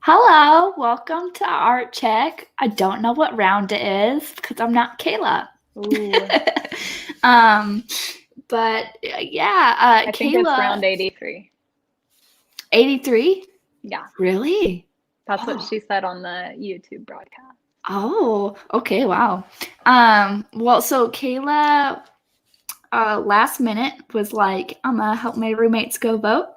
Hello, welcome to Artcheck. I don't know what round it is because I'm not Kayla. Ooh, But I think it's Kayla, round 83. 83? Yeah, Really? that's what Oh, she said on the YouTube broadcast. oh, okay, wow. So Kayla, last minute was like, I'm gonna help my roommates go vote.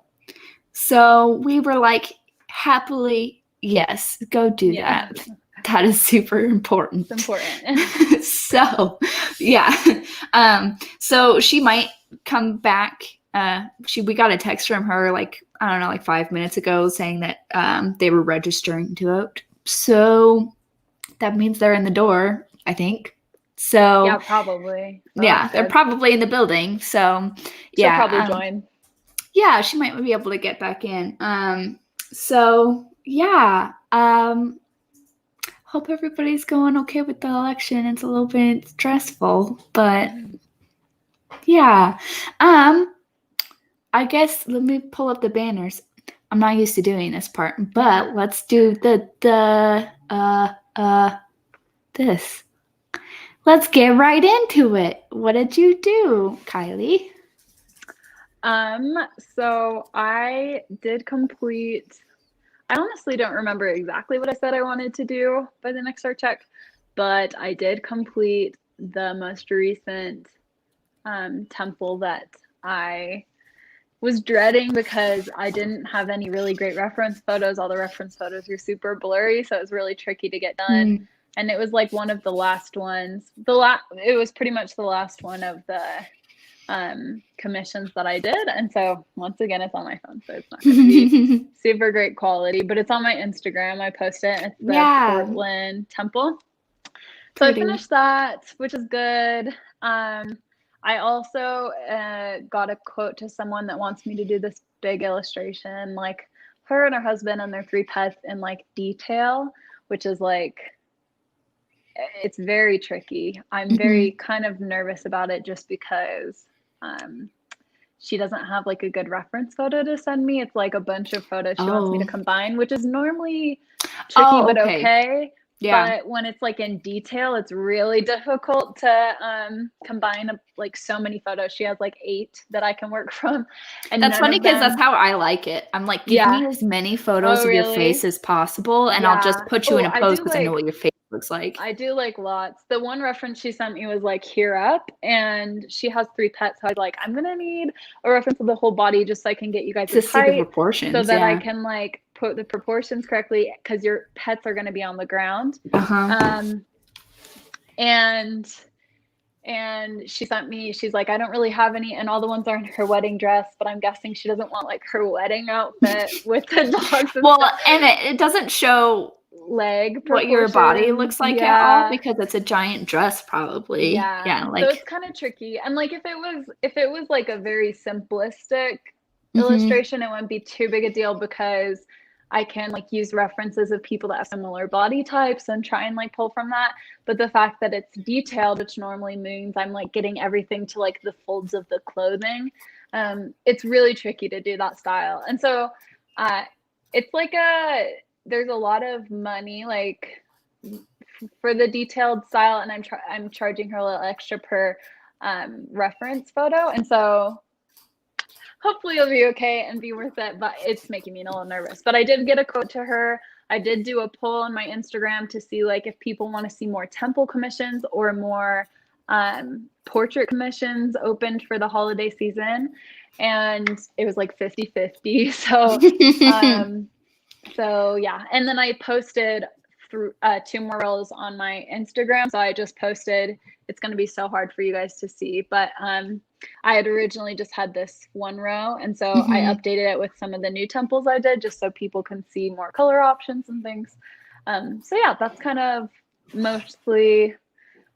So we were like, happily, yes, go do Yeah, that. That is super important. it's important. So, yeah. So she might come back. We got a text from her like, I don't know, like 5 minutes ago saying that they were registering to vote. So that means they're in the door, I think. So Yeah, probably. So yeah, that's they're good. probably in the building. So She'll probably yeah, join. yeah, she might be able to get back in. So yeah, hope everybody's going okay with the election. It's a little bit stressful, but yeah. I guess let me pull up the banners. I'm not used to doing this part, but let's do this. Let's get right into it. What did you do, Kylie? So I did complete. I honestly don't remember exactly what I said I wanted to do by the next art check, but I did complete the most recent temple that I was dreading because I didn't have any really great reference photos. All the reference photos were super blurry, so it was really tricky to get done. And it was like one of the last ones. It was pretty much the last one of the commissions that I did. And so once again, it's on my phone, so it's not going to be super great quality, but it's on my Instagram. I post it. It's the Portland Temple. So I finished that, which is good. I also got a quote to someone that wants me to do this big illustration, like her and her husband and their 3 pets in like detail, which is like, it's very tricky. I'm very kind of nervous about it just because she doesn't have like a good reference photo to send me. It's like a bunch of photos she wants me to combine, which is normally tricky, but okay. Yeah. But when it's like in detail, it's really difficult to combine like so many photos. She has like 8 that I can work from. And that's funny because that's how I like it. I'm like, give me as many photos of your face as possible, and I'll just put you in a pose because I know what your face looks like. I do like lots. The one reference she sent me was like here up, and she has 3 pets. So I was like, I'm gonna need a reference of the whole body just so I can get you guys to see the proportions, so that I can like put the proportions correctly because your pets are gonna be on the ground. And she sent me, she's like, I don't really have any, and all the ones are in her wedding dress, but I'm guessing she doesn't want like her wedding outfit with the dogs. And it doesn't show leg what your body looks like at all because it's a giant dress probably. Yeah, like, so it's kind of tricky. And like if it was like a very simplistic illustration, it wouldn't be too big a deal because I can like use references of people that have similar body types and try and like pull from that. But the fact that it's detailed, which normally means I'm like getting everything to like the folds of the clothing, it's really tricky to do that style. And so it's like there's a lot of money like for the detailed style, and I'm charging her a little extra per reference photo. And so hopefully it'll be okay and be worth it, but it's making me a little nervous. But I did get a quote to her. I did do a poll on my Instagram to see like if people want to see more temple commissions or more portrait commissions opened for the holiday season, and it was like 50-50. So yeah, and then I posted through 2 more reels on my Instagram. So I just posted, it's going to be so hard for you guys to see, but I had originally just had this 1 row, and so I updated it with some of the new temples I did just so people can see more color options and things. So yeah, that's kind of mostly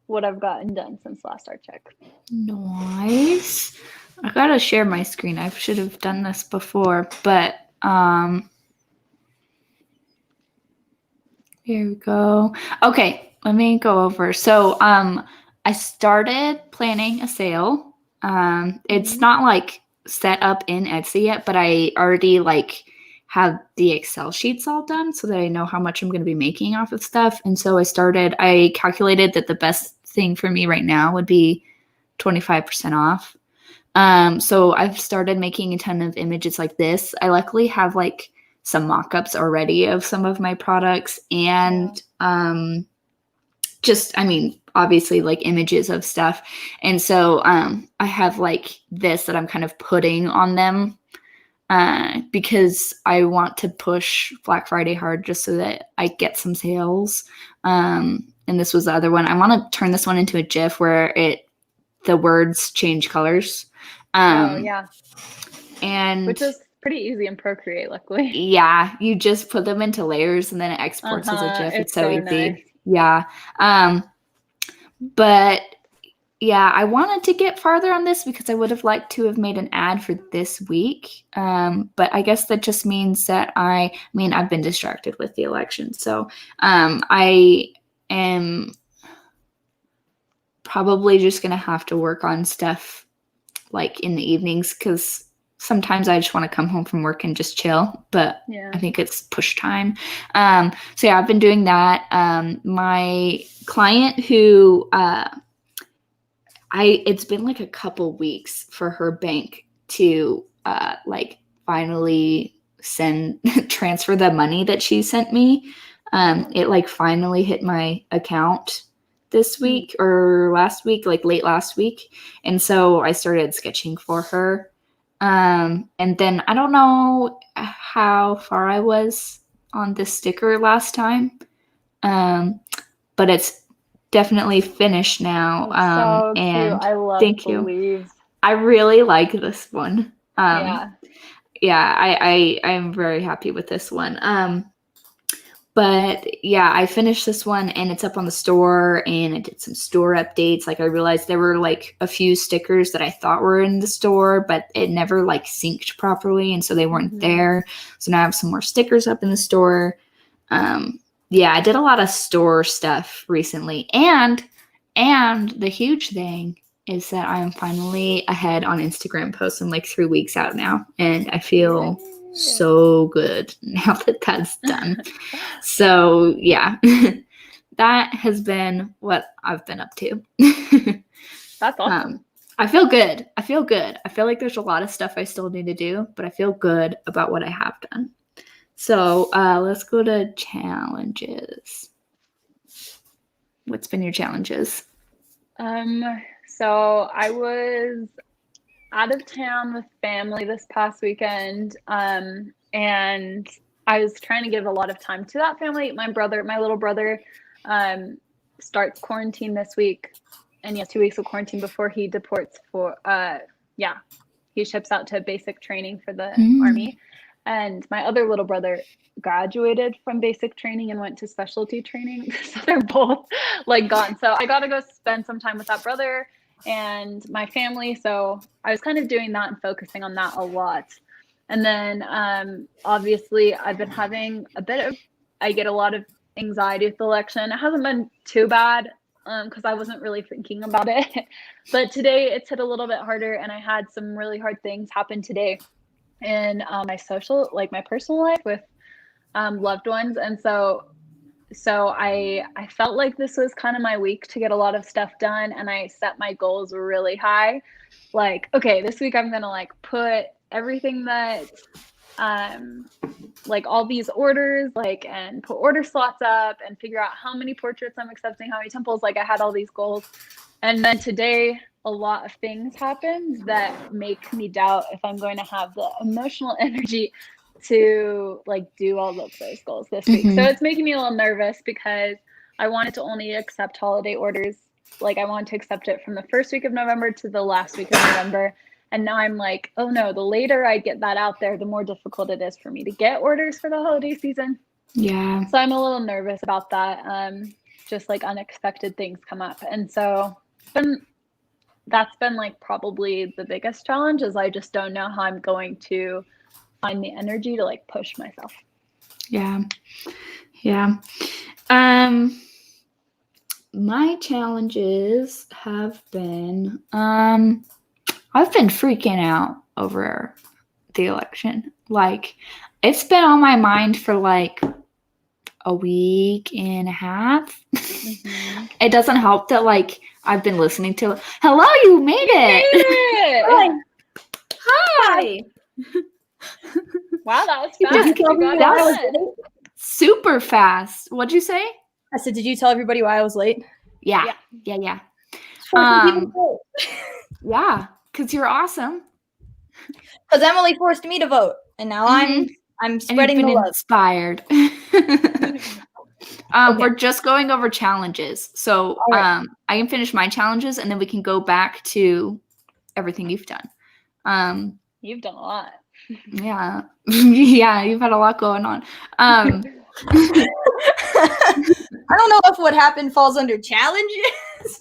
what I've gotten done since last art check. Nice. I gotta share my screen. I should have done this before, but here we go. Okay, let me go over. So I started planning a sale. It's not like set up in Etsy yet, but I already like have the Excel sheets all done so that I know how much I'm going to be making off of stuff. And so I calculated that the best thing for me right now would be 25% off. So I've started making a ton of images like this. I luckily have like some mock-ups already of some of my products and obviously like images of stuff. And so I have like this that I'm kind of putting on them because I want to push Black Friday hard just so that I get some sales. And this was the other one. I want to turn this one into a GIF where the words change colors. And which is pretty easy in Procreate, luckily. Yeah, you just put them into layers and then it exports as a GIF. It's so easy. Nice. Yeah. But yeah, I wanted to get farther on this because I would have liked to have made an ad for this week. But I guess that just means that I've been distracted with the election. So I am probably just going to have to work on stuff like in the evenings because sometimes I just want to come home from work and just chill, but I think it's push time. So yeah, I've been doing that. My client who it's been like a couple weeks for her bank to finally transfer the money that she sent me. It like finally hit my account this week or last week, like late last week. And so I started sketching for her. And then I don't know how far I was on this sticker last time. But it's definitely finished now. So cute. And I love thank the you. leaves. I really like this one. I'm very happy with this one. But yeah, I finished this one and it's up on the store and I did some store updates. Like I realized there were like a few stickers that I thought were in the store, but it never like synced properly. And so they weren't there. So now I have some more stickers up in the store. I did a lot of store stuff recently. And the huge thing is that I am finally ahead on Instagram posts. I'm like 3 weeks out now and I feel so good now that that's done. So yeah, that has been what I've been up to. That's awesome. I feel good. I feel like there's a lot of stuff I still need to do, but I feel good about what I have done. So let's go to challenges. What's been your challenges? So I was out of town with family this past weekend, and I was trying to give a lot of time to that family. My little brother, starts quarantine this week, and he has 2 weeks of quarantine before he deports he ships out to basic training for the Army. And my other little brother graduated from basic training and went to specialty training. So they're both like gone. So I got to go spend some time with that brother and my family. So I was kind of doing that and focusing on that a lot. And then obviously I've been having I get a lot of anxiety with the election. It hasn't been too bad because I wasn't really thinking about it. But today it's hit a little bit harder and I had some really hard things happen today in my personal life with loved ones. And so I felt like this was kind of my week to get a lot of stuff done. And I set my goals really high. Like, okay, this week I'm going to like put everything that, like all these orders, like, and put order slots up and figure out how many portraits I'm accepting, how many temples. Like I had all these goals. And then today, a lot of things happened that make me doubt if I'm going to have the emotional energy to like do all of those goals this week. So it's making me a little nervous because I wanted to only accept holiday orders. Like I wanted to accept it from the first week of November to the last week of November. And now I'm like, oh no, the later I get that out there, the more difficult it is for me to get orders for the holiday season. Yeah. So I'm a little nervous about that. Just like unexpected things come up. And so that's been like probably the biggest challenge is I just don't know how I'm going to find the energy to like push myself. Yeah. My challenges have been I've been freaking out over the election. Like It's been on my mind for like a week and a half. Mm-hmm. It doesn't help that like I've been listening to Hello, you made it. Hi. Wow, that was You fast. just killed me. That was Congratulations. super fast. What'd you say? I said, did you tell everybody why I was late? Yeah. Yeah, because you're awesome. Because Emily forced me to vote, and now I'm spreading the love. Inspired. Okay. We're just going over challenges, so All right. I can finish my challenges, and then we can go back to everything you've done. You've done a lot. Yeah, yeah, you've had a lot going on. I don't know if what happened falls under challenges.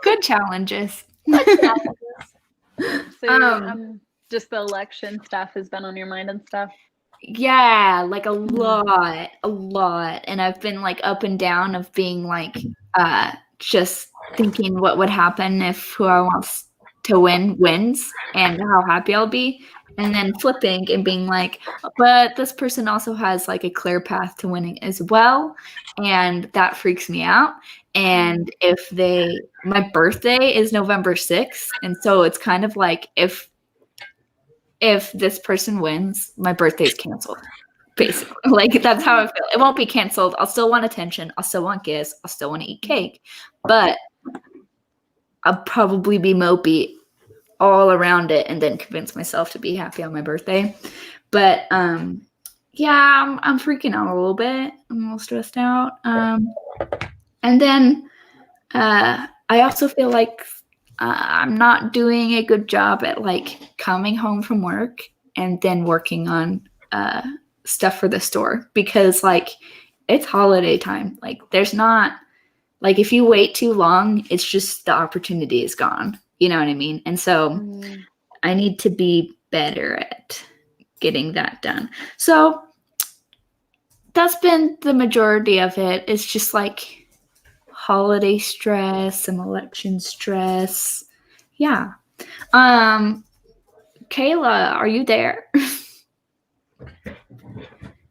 Good challenges. So just the election stuff has been on your mind and stuff. Yeah, like a lot. And I've been like up and down of being like just thinking what would happen if who I want to win wins and how happy I'll be. And then flipping and being like, but this person also has like a clear path to winning as well. And that freaks me out. And my birthday is November 6th. And so it's kind of like if this person wins, my birthday's canceled. Basically, like that's how I feel. It won't be canceled. I'll still want attention. I'll still want gifts. I'll still want to eat cake, but I'll probably be mopey all around it, and then convince myself to be happy on my birthday. But yeah, I'm freaking out a little bit. I'm a little stressed out. And then I also feel like I'm not doing a good job at like coming home from work and then working on stuff for the store, because like it's holiday time. Like there's not like if you wait too long, it's just the opportunity is gone. You know what I mean? And so I need to be better at getting that done. So that's been the majority of it. It's just like holiday stress, some election stress. Yeah. Kayla, are you there?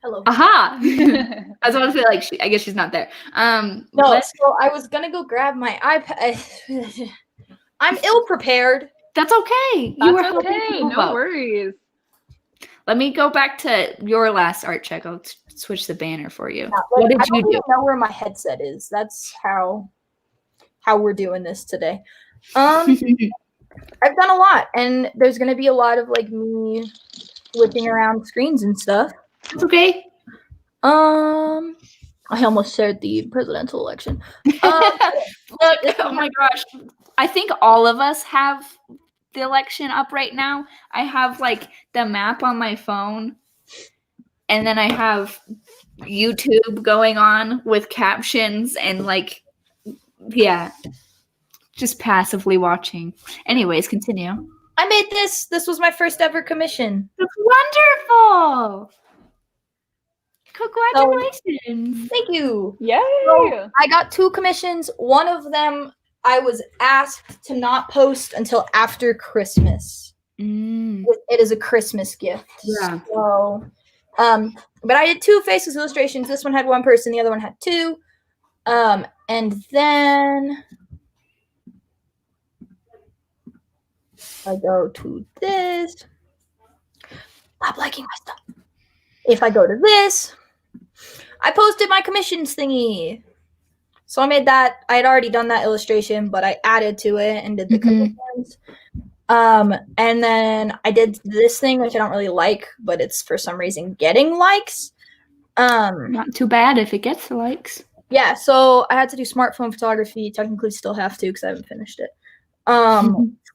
Hello. Aha! I was about to say like I guess she's not there. No, so I was gonna go grab my iPad. I'm ill prepared. That's okay. That's okay. No worries. Let me go back to your last art check. I'll switch the banner for you. Yeah, like, what did I you don't do? even know where my headset is. That's how we're doing this today. I've done a lot, and there's gonna be a lot of like me flipping around screens and stuff. It's okay. I almost shared the presidential election. Look, oh my gosh. I think all of us have the election up right now. I have like the map on my phone, and then I have YouTube going on with captions and like, yeah, just passively watching. Anyways, continue. I made this. This was my first ever commission. That's wonderful. Congratulations. Thank you. Yay. So I got 2 commissions. One of them I was asked to not post until after Christmas. It is a Christmas gift. Yeah. So, but I did 2 faceless illustrations. This one had 1 person, the other one had 2. And then I go to this. Stop liking my stuff. If I go to this, I posted my commissions thingy. So I made that. I had already done that illustration, but I added to it and did the commissions. And then I did this thing, which I don't really like, but it's for some reason getting likes. Not too bad if it gets the likes. Yeah, so I had to do smartphone photography. Technically still have to because I haven't finished it.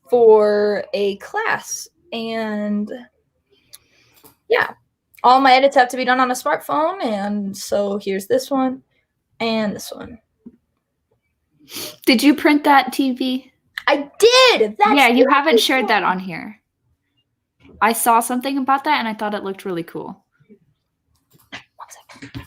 For a class. And yeah. All my edits have to be done on a smartphone, and so here's this one and this one. Did you print that TV? I did! Yeah, you haven't shared that on here. I saw something about that, and I thought it looked really cool. 1 second.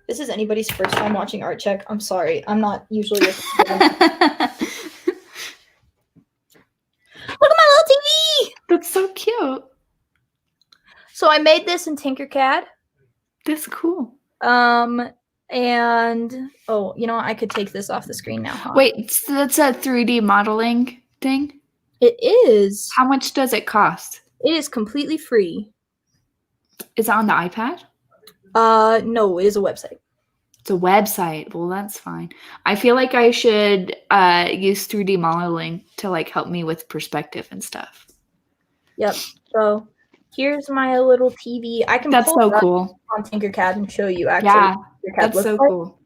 This is anybody's first time watching Artcheck. I'm sorry. I'm not usually so cute. So I made this in Tinkercad. That's cool. And oh, you know, I could take this off the screen now. Huh? Wait, so that's a 3D modeling thing? It is. How much does it cost? It is completely free. Is it on the iPad? No, it is a website. It's a website. Well, that's fine. I feel like I should use 3D modeling to like help me with perspective and stuff. Yep. So here's my little TV. I can That's pull so it up cool. on Tinkercad and show you actually. Yeah, what Tinkercad that's looks so like. cool.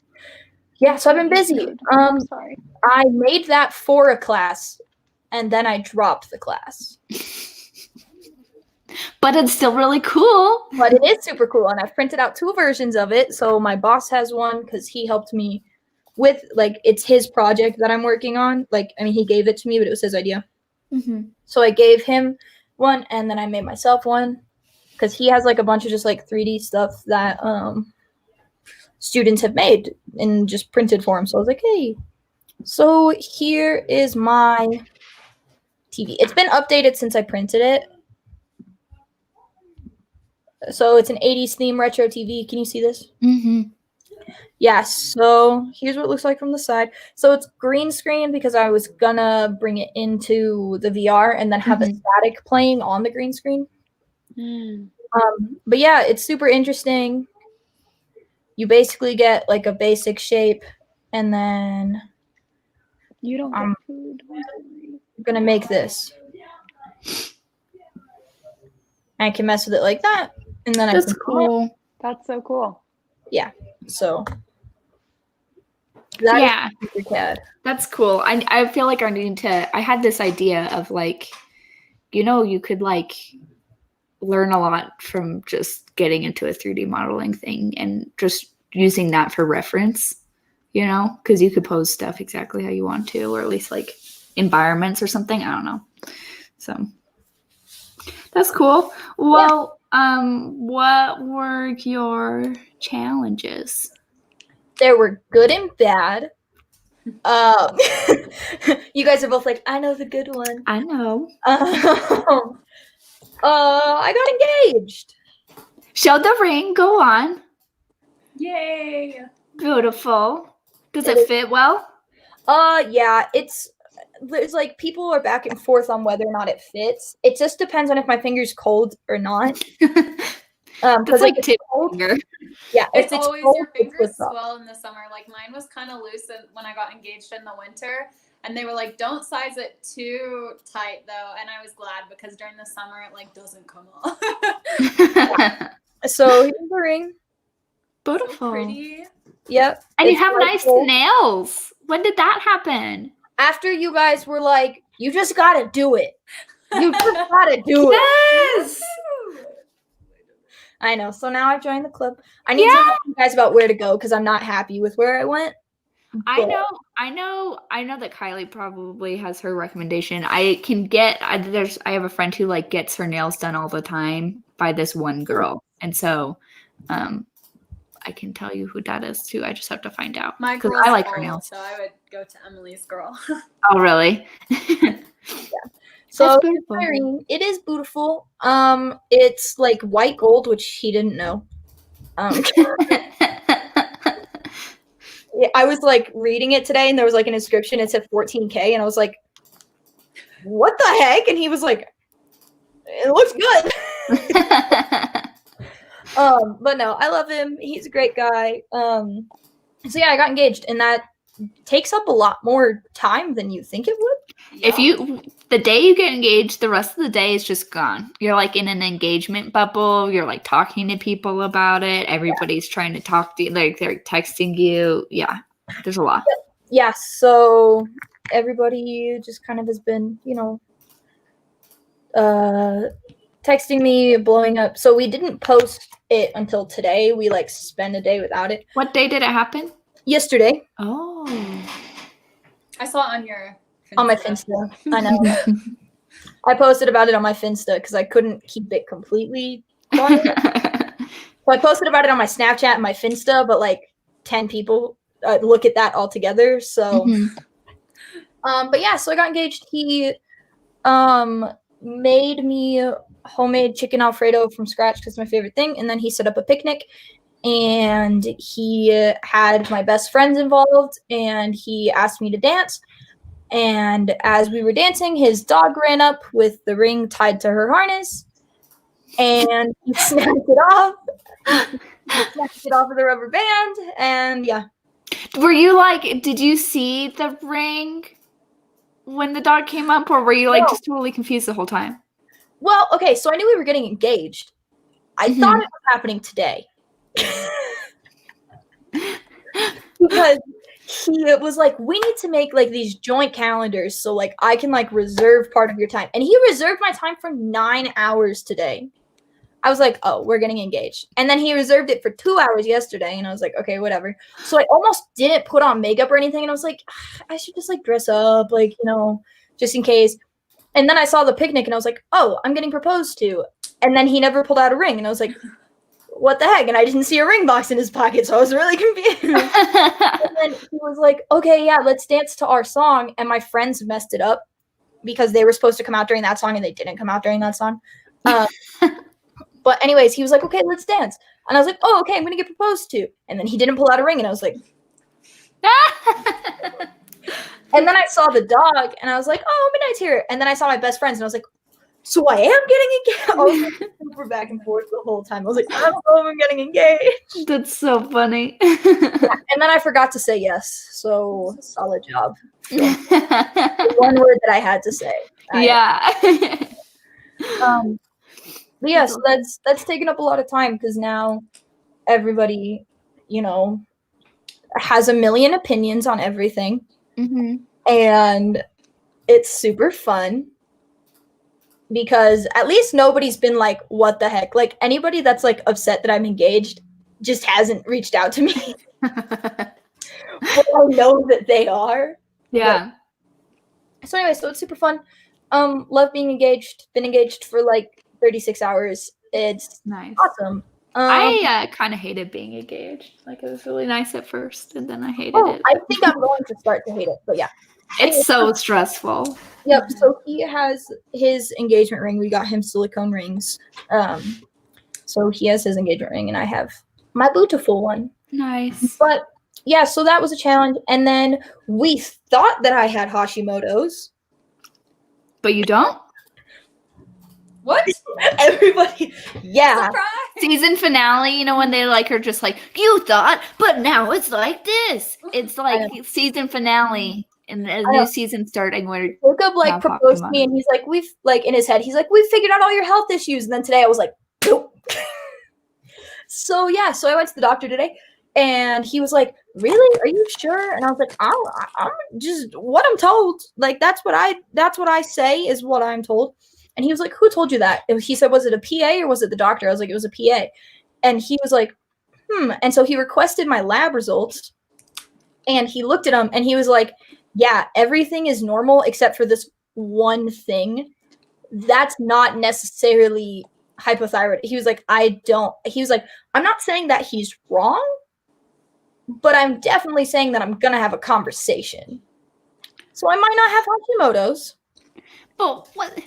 Yeah, so I've been busy. Sorry. I made that for a class, and then I dropped the class. But it's still really cool. But it is super cool, and I've printed out 2 versions of it. So my boss has one because he helped me with, like, it's his project that I'm working on. Like, I mean, he gave it to me, but it was his idea. Mm-hmm. So I gave him one, and then I made myself one because he has like a bunch of just like 3D stuff that students have made and just printed for him. So I was like, hey. So here is my TV. It's been updated since I printed it. So it's an 80s theme retro TV. Can you see this? Mm-hmm. Yeah, so here's what it looks like from the side. So it's green screen because I was gonna bring it into the VR and then have a static playing on the green screen. But yeah, it's super interesting. You basically get like a basic shape, and then You don't get food. I'm gonna make this. I can mess with it like that, and then That's I can cool. That's so cool. Yeah, so that Yeah. is Tinkercad. That's cool. I feel like I need to. I had this idea of like, you know, you could like learn a lot from just getting into a 3D modeling thing and just using that for reference, you know, because you could pose stuff exactly how you want to, or at least like environments or something. I don't know. So that's cool. Well, what were your challenges? There were good and bad. You guys are both like, I know the good one. I know. I got engaged. Show the ring. Go on. Yay! Beautiful. Does it fit well? Yeah, there's like people are back and forth on whether or not it fits. It just depends on if my finger's cold or not. That's like tip finger. Yeah, It's always cold, your it fingers flips up. swell in the summer. Like mine was kind of loose when I got engaged in the winter, and they were like, "Don't size it too tight, though." And I was glad because during the summer it like doesn't come off. So here's the ring. Beautiful. So pretty. Yep. And you it's have quite nice cool. nails. When did that happen? After you guys were like, you just gotta do it. You just gotta do it. Yes. I know. So now I've joined the club. I need to talk to you guys about where to go because I'm not happy with where I went. I know that Kiley probably has her recommendation. I have a friend who like gets her nails done all the time by this one girl. And so I can tell you who that is too. I just have to find out. My Because girl's I like her old, nails. so I would go to Emily's girl. Oh really? So That's beautiful. my ring, it is beautiful. It's like white gold, which he didn't know. I was like reading it today, and there was like an inscription. It said 14K, and I was like, "What the heck?" And he was like, "It looks good." But no, I love him. He's a great guy. So yeah, I got engaged, and that takes up a lot more time than you think it would. If the day you get engaged, the rest of the day is just gone. You're like in an engagement bubble. You're like talking to people about it. Everybody's trying to talk to you. Like they're texting you. Yeah, there's a lot. Yeah, so everybody just kind of has been, texting me, blowing up. So we didn't post it until today. We like spent a day without it. What day did it happen? Yesterday. Oh. I saw it on your On my Finsta. I know. I posted about it on my Finsta because I couldn't keep it completely quiet. So I posted about it on my Snapchat and my Finsta, but like 10 people look at that all together. So, but yeah, so I got engaged. He made me homemade chicken Alfredo from scratch because it's my favorite thing. And then he set up a picnic, and he had my best friends involved, and he asked me to dance. And as we were dancing, his dog ran up with the ring tied to her harness, and he snapped it off. He snapped it off with a rubber band, and yeah. Were you like, did you see the ring when the dog came up, or were you like just totally confused the whole time? Well, okay, so I knew we were getting engaged. I thought it was happening today. Because he was like, we need to make like these joint calendars so like I can like reserve part of your time. And he reserved my time for 9 hours today. I was like, oh, we're getting engaged. And then he reserved it for 2 hours yesterday. And I was like, okay, whatever. So I almost didn't put on makeup or anything. And I was like, I should just like dress up, like, you know, just in case. And then I saw the picnic and I was like, oh, I'm getting proposed to. And then he never pulled out a ring. And I was like, what the heck? And I didn't see a ring box in his pocket. So I was really confused. And then he was like, okay, yeah, let's dance to our song. And my friends messed it up because they were supposed to come out during that song and they didn't come out during that song. But anyways, he was like, okay, let's dance. And I was like, oh, okay, I'm going to get proposed to. And then he didn't pull out a ring. And I was like, and then I saw the dog and I was like, oh, Midnight's here. And then I saw my best friends and I was like, so I am getting engaged. I was like, super back and forth the whole time. I was like, I don't know if I'm getting engaged. That's so funny. Yeah, and then I forgot to say yes. So solid job. The one word that I had to say. Yeah. But yeah, so that's taken up a lot of time because now everybody, you know, has a million opinions on everything. And it's super fun because at least nobody's been like, what the heck? Like anybody that's like upset that I'm engaged just hasn't reached out to me. But I know that they are. Yeah. But, so anyway, so it's super fun. Love being engaged. Been engaged for like 36 hours. It's nice. Awesome. I kind of hated being engaged. Like it was really nice at first, and then I hated it. I think I'm going to start to hate it, but yeah. It's so stressful. Yep. So he has his engagement ring. We got him silicone rings. So he has his engagement ring, and I have my beautiful one. Nice. But yeah, so that was a challenge. And then we thought that I had Hashimoto's. But you don't? What? Everybody, yeah. Surprise! Season finale, you know, when they like are just like, you thought, but now it's like this. It's like season finale and a new season starting where Jacob like proposed to me and he's like, we've like in his head, he's like, we've figured out all your health issues. And then today I was like, nope. So yeah, so I went to the doctor today and he was like, really? Are you sure? And I was like, I'm just what I'm told. Like that's what I say is what I'm told. And he was like, who told you that? And he said, was it a PA or was it the doctor? I was like, it was a PA. And he was like, And so he requested my lab results and he looked at them and he was like, yeah, everything is normal except for this one thing. That's not necessarily hypothyroid. He was like, I'm not saying that he's wrong, but I'm definitely saying that I'm going to have a conversation. So I might not have Hashimoto's. But what?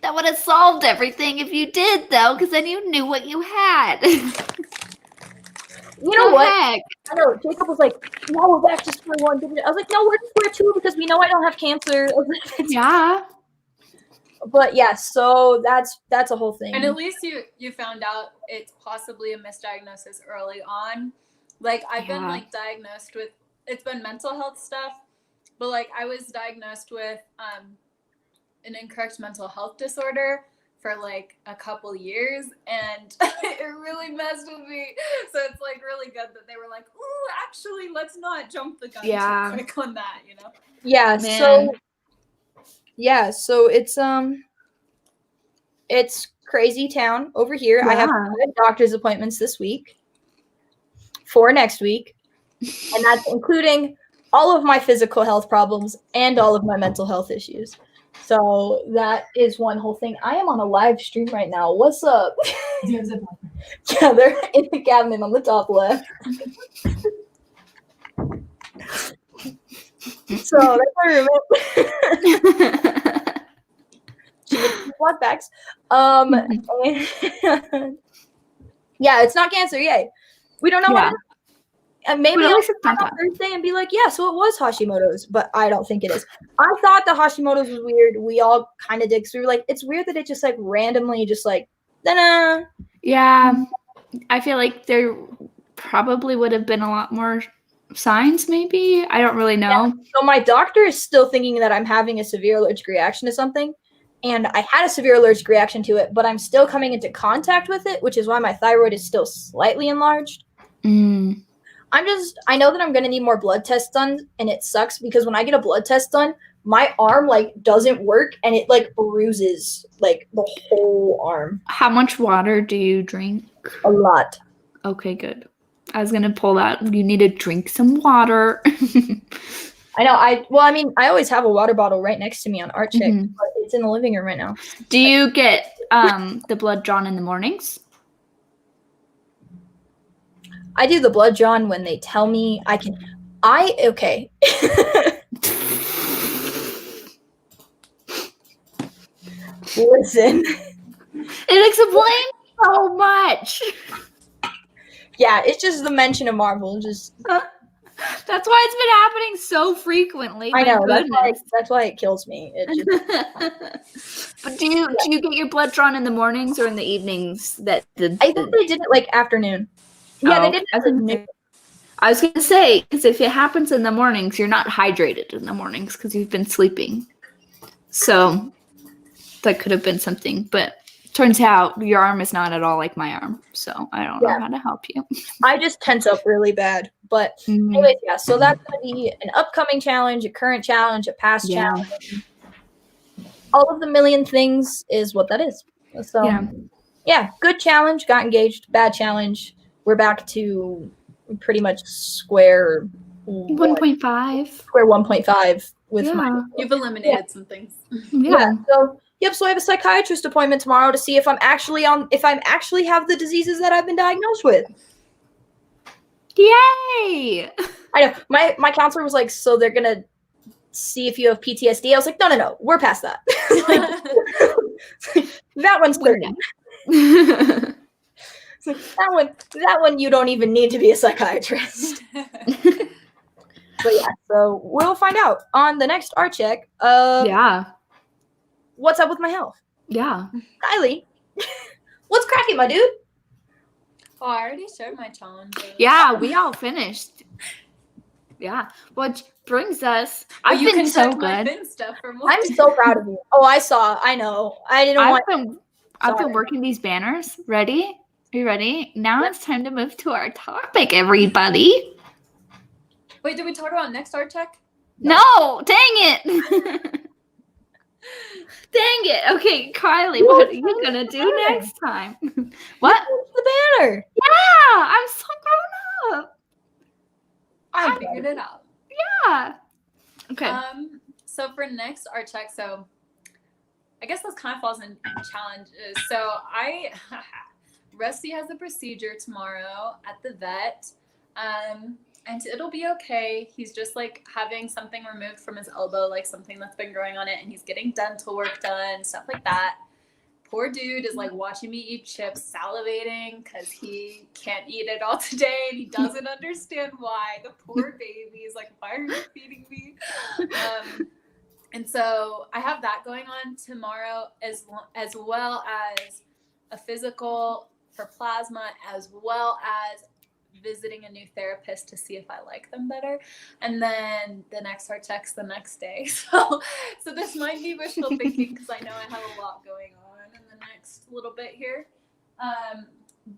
That would have solved everything if you did, though, because then you knew what you had. You know what? Heck? I know. Jacob was like, no, we're back to square one. I was like, no, we're to square two because we know I don't have cancer. Yeah. But yeah, so that's a whole thing. And at least you found out it's possibly a misdiagnosis early on. Like I've been like diagnosed with, it's been mental health stuff, but like I was diagnosed with an incorrect mental health disorder for like a couple years and it really messed with me. So it's like really good that they were like, ooh, actually let's not jump the gun too quick on that, you know? Yeah, so it's crazy town over here. I have 5 doctor's appointments this week, 4 next week, and that's including all of my physical health problems and all of my mental health issues. So that is one whole thing. I am on a live stream right now. What's up? Yeah, they're in the cabinet on the top left. So that's my roommate. She makes me blood bags. And yeah, it's not cancer. Yay. We don't know what it is. And maybe But at I'll least it's come not on that. Thursday and be like, yeah, so it was Hashimoto's, but I don't think it is. I thought the Hashimoto's was weird. We all kind of did. So we were like, it's weird that it just like randomly just like, da-da. Yeah, I feel like there probably would have been a lot more signs, maybe. I don't really know. So my doctor is still thinking that I'm having a severe allergic reaction to something. And I had a severe allergic reaction to it, but I'm still coming into contact with it, which is why my thyroid is still slightly enlarged. Mm. I know that I'm going to need more blood tests done, and it sucks because when I get a blood test done, my arm like doesn't work and it like bruises like the whole arm. How much water do you drink? A lot. Okay, good. I was gonna pull that. You need to drink some water. I know. I always have a water bottle right next to me on Artcheck, Mhm. but it's in the living room right now. Do you get the blood drawn in the mornings? I do the blood drawn when they tell me I can. Okay. Listen. It explains so much. Yeah, it's just the mention of Marvel. Just That's why it's been happening so frequently. I My know. goodness. That's why it kills me. It just, But do you get your blood drawn in the mornings or in the evenings? I think they did it like afternoon. Yeah, they did it afternoon. I was gonna say, because if it happens in the mornings, you're not hydrated in the mornings because you've been sleeping. So that could have been something, but turns out your arm is not at all like my arm. So I don't know how to help you. I just tense up really bad. But anyways, yeah, so that's going to be an upcoming challenge, a current challenge, a past challenge. All of the million things is what that is. So yeah, good challenge, got engaged, bad challenge. We're back to pretty much square 1.5. Square 1.5 with my. You've eliminated some things. Yeah. So so I have a psychiatrist appointment tomorrow to see if I'm actually have the diseases that I've been diagnosed with. Yay! I know. My counselor was like, so they're gonna see if you have PTSD. I was like, no, we're past that. That one's certain. That one you don't even need to be a psychiatrist. But yeah, so we'll find out on the next Artcheck. What's up with my health? Yeah. Kiley, what's cracking, my dude? Oh, I already shared my challenges. Yeah, we all finished. Yeah, which brings us. I've been so good. Stuff for more. I'm so proud of you. Oh, I know. I didn't want. I've been working these banners. Ready? Are you ready? Now it's time to move to our topic, everybody. Wait, did we talk about next Artcheck? No, dang it. Dang it. Okay, Kiley, what are you going to do next time? What? The banner. Yeah, I'm so grown up. I figured it out. Yeah. Okay. So for next Artcheck, so I guess this kind of falls in challenges. So Rusty has a procedure tomorrow at the vet. And it'll be okay. He's just like having something removed from his elbow, like something that's been growing on it, and he's getting dental work done, stuff like that. Poor dude is like watching me eat chips, salivating because he can't eat it all today and he doesn't understand why. The poor baby is like, why are you feeding me? And so I have that going on tomorrow as well as a physical for plasma, as well as visiting a new therapist to see if I like them better, and then the next Artcheck's the next day. So this might be wishful thinking because I know I have a lot going on in the next little bit here,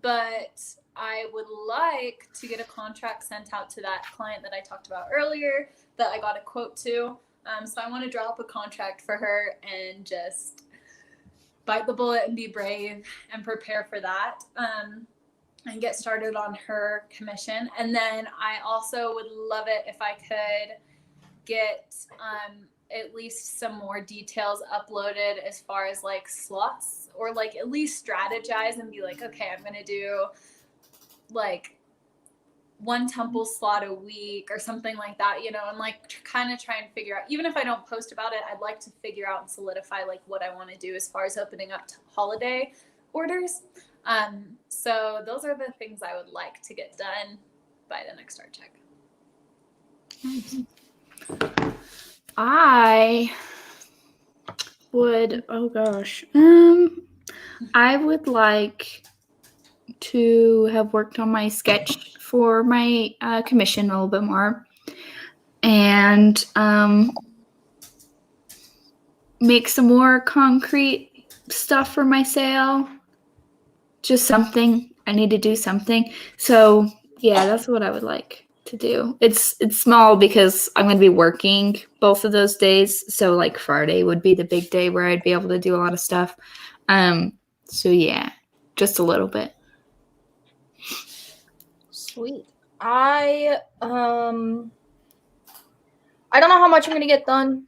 but I would like to get a contract sent out to that client that I talked about earlier that I got a quote to. So I want to draw up a contract for her and just bite the bullet and be brave and prepare for that. And get started on her commission. And then I also would love it if I could get at least some more details uploaded as far as like slots, or like at least strategize and be like, okay, I'm going to do like one temple slot a week or something like that, you know, and like kind of try and figure out, even if I don't post about it, I'd like to figure out and solidify like what I want to do as far as opening up to holiday orders. So those are the things I would like to get done by the next Artcheck. I would, oh gosh, I would like to have worked on my sketch for my commission a little bit more, and make some more concrete stuff for my sale. Just something. I need to do something. So yeah, that's what I would like to do. It's small because I'm going to be working both of those days. So like Friday would be the big day where I'd be able to do a lot of stuff. So yeah, just a little bit. Sweet. I don't know how much I'm gonna get done.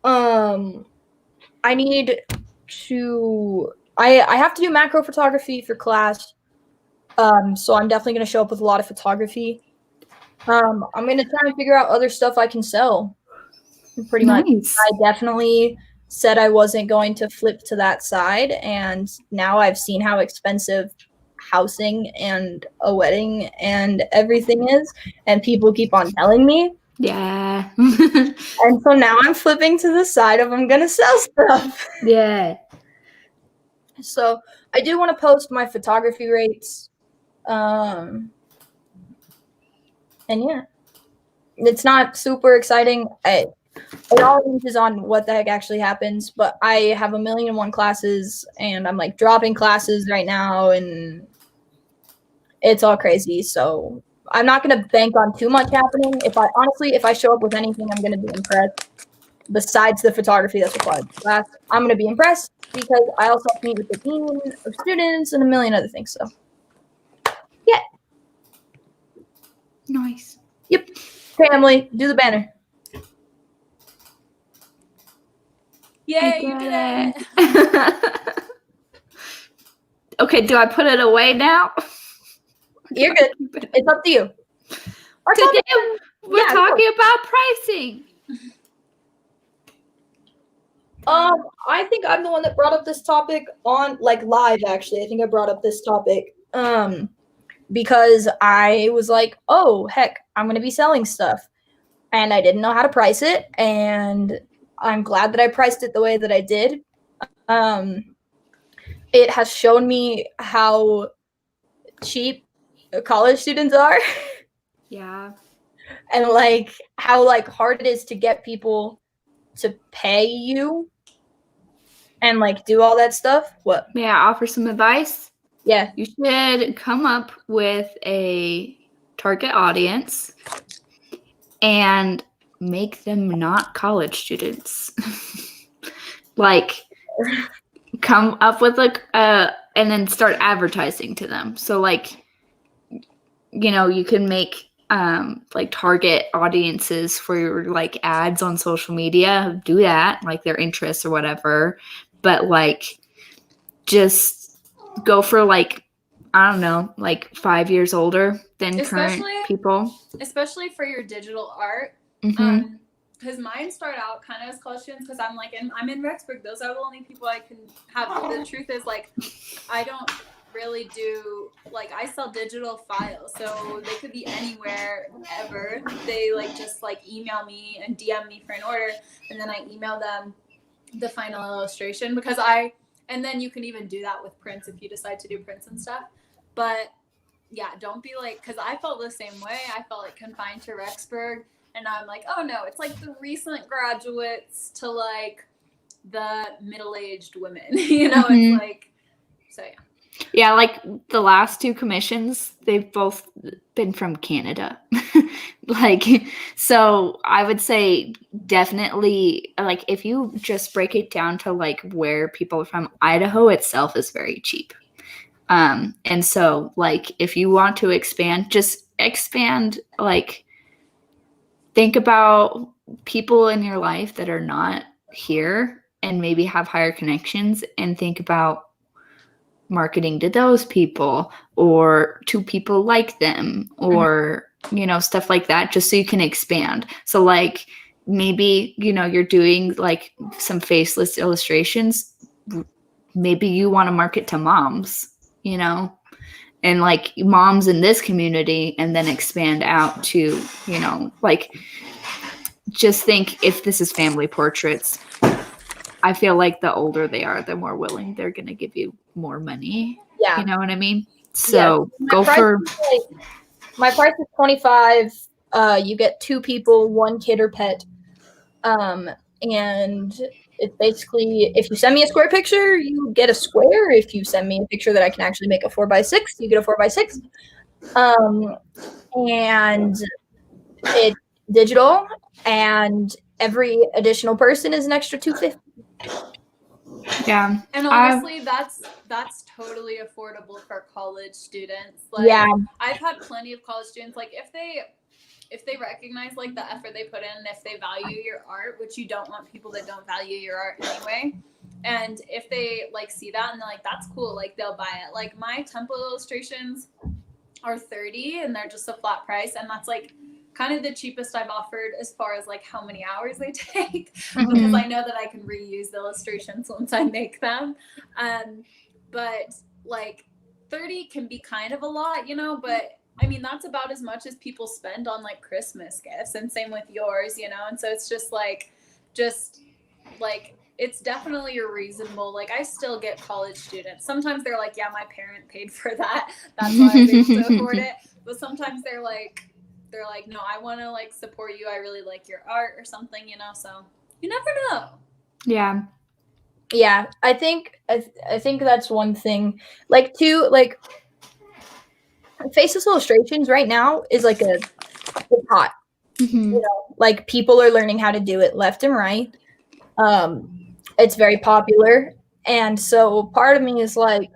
I need to. I have to do macro photography for class. So I'm definitely gonna show up with a lot of photography. I'm gonna try and figure out other stuff I can sell. Pretty much. I definitely said I wasn't going to flip to that side, and now I've seen how expensive housing and a wedding and everything is, and people keep on telling me. Yeah. And so now I'm flipping to the side of I'm gonna sell stuff. Yeah. So I do want to post my photography rates. And yeah, it's not super exciting. It all hinges on what the heck actually happens, but I have 1,000,001 classes, and I'm like dropping classes right now, and it's all crazy. So I'm not going to bank on too much happening. If I show up with anything, I'm going to be impressed. Besides the photography that's required for class, I'm going to be impressed because I also have to meet with the dean of students and a million other things. So yeah. Nice. Yep. Family, do the banner. Yay, you did it. Okay, do I put it away now? You're good. It's up to you. Today we're talking about pricing. I think I'm the one that brought up this topic on like live. Actually, I think I brought up this topic because I was like, oh heck, I'm gonna be selling stuff, and I didn't know how to price it, and I'm glad that I priced it the way that I did. It has shown me how cheap college students are. Yeah. And like how like hard it is to get people to pay you and like do all that stuff. What? May I offer some advice? Yeah. You should come up with a target audience and make them not college students. Like come up with like and then start advertising to them. So like, you know, you can make like target audiences for your like ads on social media. Do that, like their interests or whatever. But like just go for like, I don't know, like 5 years older than current people. Especially for your digital art. Mm-hmm. Because mine start out kind of as college students because I'm like, I'm in Rexburg. Those are the only people I can have. The truth is, like, I don't really do, like, I sell digital files. So they could be anywhere ever. They, like, just, like, email me and DM me for an order. And then I email them the final illustration and then you can even do that with prints if you decide to do prints and stuff. But, yeah, don't be like, because I felt the same way. I felt, like, confined to Rexburg. And I'm like, oh no, it's like the recent graduates to like the middle-aged women, you know, Mm-hmm. It's like, so yeah. Yeah, like the last 2 commissions, they've both been from Canada. Like, so I would say definitely, like, if you just break it down to like where people are from, Idaho itself is very cheap. And so like if you want to expand, just expand, like think about people in your life that are not here and maybe have higher connections, and think about marketing to those people or to people like them, or stuff like that, just so you can expand. So like maybe, you're doing like some faceless illustrations. Maybe you want to market to moms, and like moms in this community, and then expand out to, like, just think if this is family portraits, I feel like the older they are, the more willing they're going to give you more money. Yeah. You know what I mean? So Yeah. go for. My price is $25. You get 2 people, 1 kid or pet. And it's basically, if you send me a square picture, you get a square. If you send me a picture that I can actually make a 4x6, you get a 4x6. And it's digital, and every additional person is an extra $250. Yeah. And honestly, that's totally affordable for college students. Like, Yeah. I've had plenty of college students, like, if they recognize like the effort they put in, and if they value your art, which you don't want people that don't value your art anyway, and if they like see that and they're like, that's cool, like, they'll buy it. Like, my temple illustrations are $30, and they're just a flat price, and that's like kind of the cheapest I've offered as far as like how many hours they take, because I know that I can reuse the illustrations once I make them. But like 30 can be kind of a lot, but I mean, that's about as much as people spend on like Christmas gifts, and same with yours, and so it's just like it's definitely reasonable. Like, I still get college students. Sometimes they're like, yeah, my parent paid for that. That's why I was able to afford it. But sometimes they're like, no, I want to like support you. I really like your art or something, so you never know. Yeah. Yeah. I think that's one thing. Like, too, like, faceless illustrations right now is like it's hot. Like, people are learning how to do it left and right. It's very popular. And so part of me is like,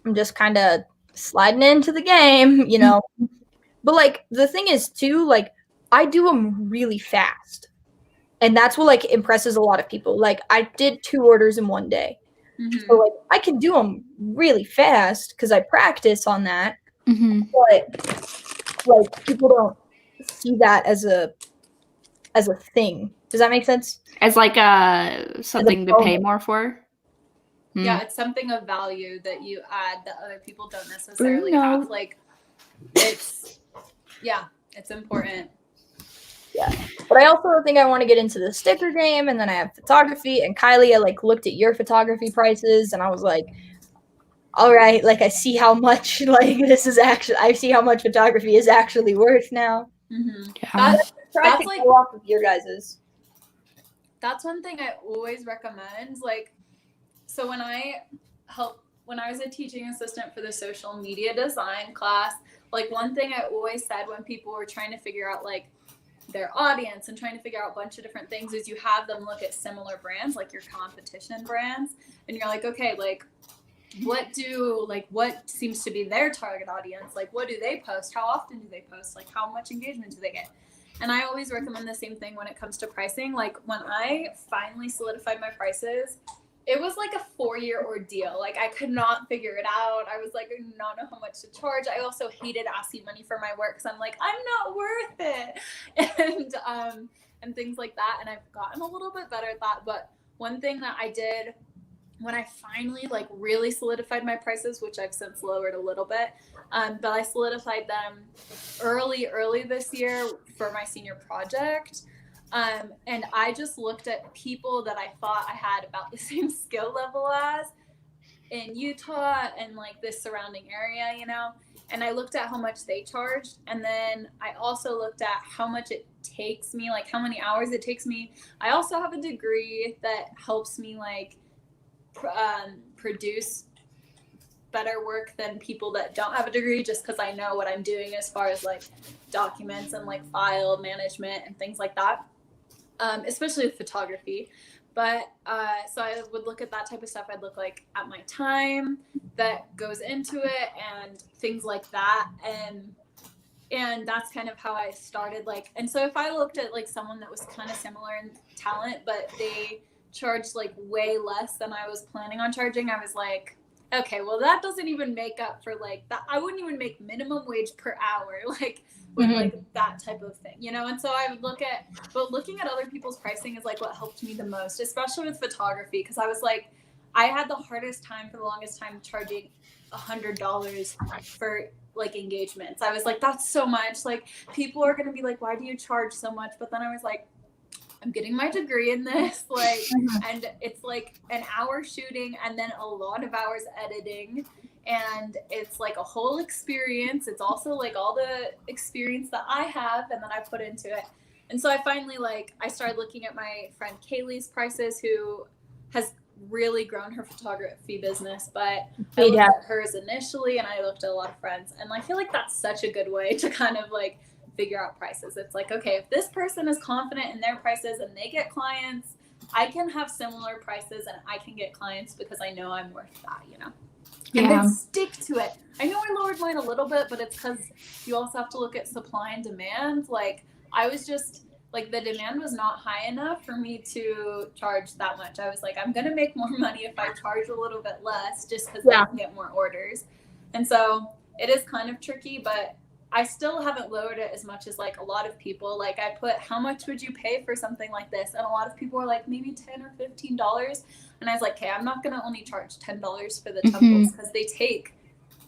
I'm just kind of sliding into the game, But like, the thing is too, like, I do them really fast. And that's what like impresses a lot of people. Like, I did 2 orders in one day. So like, I can do them really fast because I practice on that. But like, people don't see that as a thing. Does that make sense? As like something to pay more for? Yeah, it's something of value that you add that other people don't necessarily have. Like, it's important. Yeah. But I also think I want to get into the sticker game, and then I have photography. And Kylie, I like looked at your photography prices, and I was like, all right, like, I see how much I see how much photography is actually worth now. That's like go off of your guys's. That's one thing I always recommend. Like, so when I was a teaching assistant for the social media design class, like, one thing I always said when people were trying to figure out like their audience and trying to figure out a bunch of different things is you have them look at similar brands, like your competition brands, and you're like, okay, like, what seems to be their target audience? Like, what do they post? How often do they post? Like, how much engagement do they get? And I always recommend the same thing when it comes to pricing. Like, when I finally solidified my prices, it was like a 4-year ordeal. Like, I could not figure it out. I was like, I do not know how much to charge. I also hated asking money for my work, because I'm like, I'm not worth it. And things like that. And I've gotten a little bit better at that. But one thing that I did when I finally like really solidified my prices, which I've since lowered a little bit, but I solidified them early this year for my senior project. And I just looked at people that I thought I had about the same skill level as in Utah and like this surrounding area, and I looked at how much they charged. And then I also looked at how much it takes me, like how many hours it takes me. I also have a degree that helps me like produce better work than people that don't have a degree, just because I know what I'm doing as far as like documents and like file management and things like that, especially with photography. But so I would look at that type of stuff. I'd look like at my time that goes into it and things like that, and that's kind of how I started. Like, and so if I looked at like someone that was kind of similar in talent, but they charged like way less than I was planning on charging, I was like, Okay, well that doesn't even make up for like that. I wouldn't even make minimum wage per hour, like with Mhm. like that type of thing, you know? And so I would but looking at other people's pricing is like what helped me the most, especially with photography, because I was like, I had the hardest time for the longest time charging $100 for like engagements. I was like, that's so much. Like people are gonna be like, why do you charge so much? But then I was like, I'm getting my degree in this, like, and it's like an hour shooting and then a lot of hours editing, and it's like a whole experience. It's also like all the experience that I have and that I put into it. And so I finally I started looking at my friend Kaylee's prices, who has really grown her photography business, but I looked at hers initially and I looked at a lot of friends, and I feel like that's such a good way to kind of like figure out prices. It's like, okay, if this person is confident in their prices and they get clients, I can have similar prices and I can get clients because I know I'm worth that, you know? And then stick to it. I know I lowered mine a little bit, but it's because you also have to look at supply and demand. Like I was just like, the demand was not high enough for me to charge that much. I was like, I'm going to make more money if I charge a little bit less, just because I can get more orders. And so it is kind of tricky, but I still haven't lowered it as much as like a lot of people. Like I put, how much would you pay for something like this? And a lot of people were like, maybe $10 or $15. And I was like, okay, I'm not going to only charge $10 for the temples because they take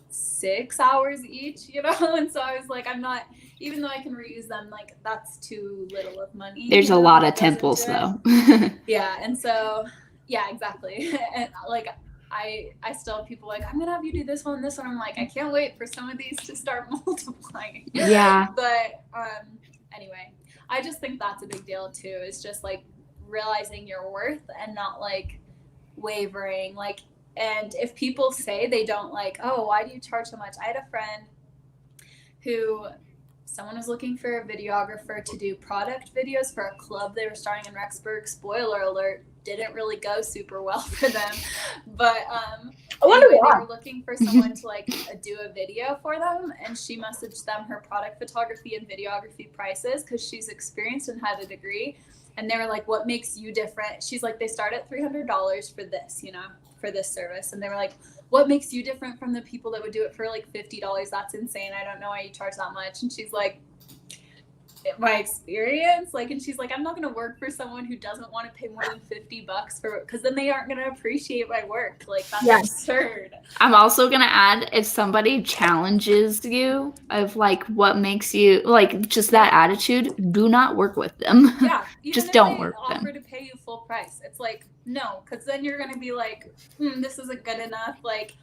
6 hours each, you know? And so I was like, I'm not, even though I can reuse them, like that's too little of money. There's a lot of temples though. Yeah. And so, yeah, exactly. And like, I still have people like, I'm gonna have you do this one, this one. I'm like, I can't wait for some of these to start multiplying. Yeah. But anyway, I just think that's a big deal too. It's just like realizing your worth and not like wavering. Like, and if people say they don't like, oh, why do you charge so much? I had a friend who, someone was looking for a videographer to do product videos for a club they were starting in Rexburg. Spoiler alert, didn't really go super well for them. But anyway, they were looking for someone to like do a video for them, and she messaged them her product photography and videography prices because she's experienced and had a degree. And they were like, what makes you different? She's like, they start at $300 for this, you know, for this service. And they were like, what makes you different from the people that would do it for like $50? That's insane. I don't know why you charge that much. And she's like, my experience, like, and she's like, I'm not going to work for someone who doesn't want to pay more than $50 for, because then they aren't going to appreciate my work. Like, that's absurd. I'm also going to add, if somebody challenges you of like what makes you like just that attitude, do not work with them. Yeah, just don't work with them. Offer to pay you full price, it's like, no, because then you're going to be like, this isn't good enough. Like,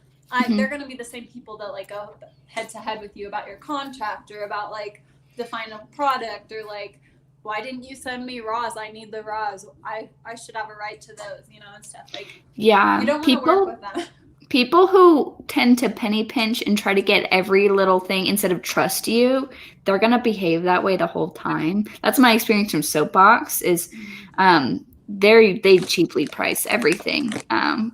they're going to be the same people that like go head to head with you about your contract or about like the final product, or like, why didn't you send me raws? I need the raws. I should have a right to those, you know, and stuff. Like, yeah, you don't want to work with them. People who tend to penny pinch and try to get every little thing instead of trust you, they're gonna behave that way the whole time. That's my experience from Soapbox. Is they cheaply price everything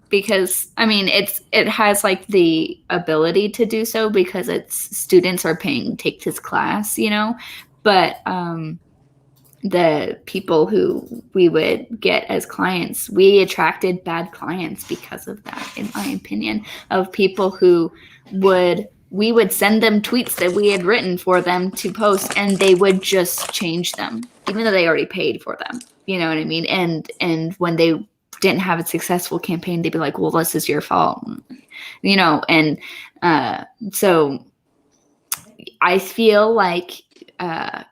because I mean it has like the ability to do so because its students are paying to take this class, you know, but the people who we would get as clients, we attracted bad clients because of that, in my opinion, of people who we would send them tweets that we had written for them to post, and they would just change them, even though they already paid for them. You know what I mean? And when they didn't have a successful campaign, they'd be like, well, this is your fault. You know, and so I feel like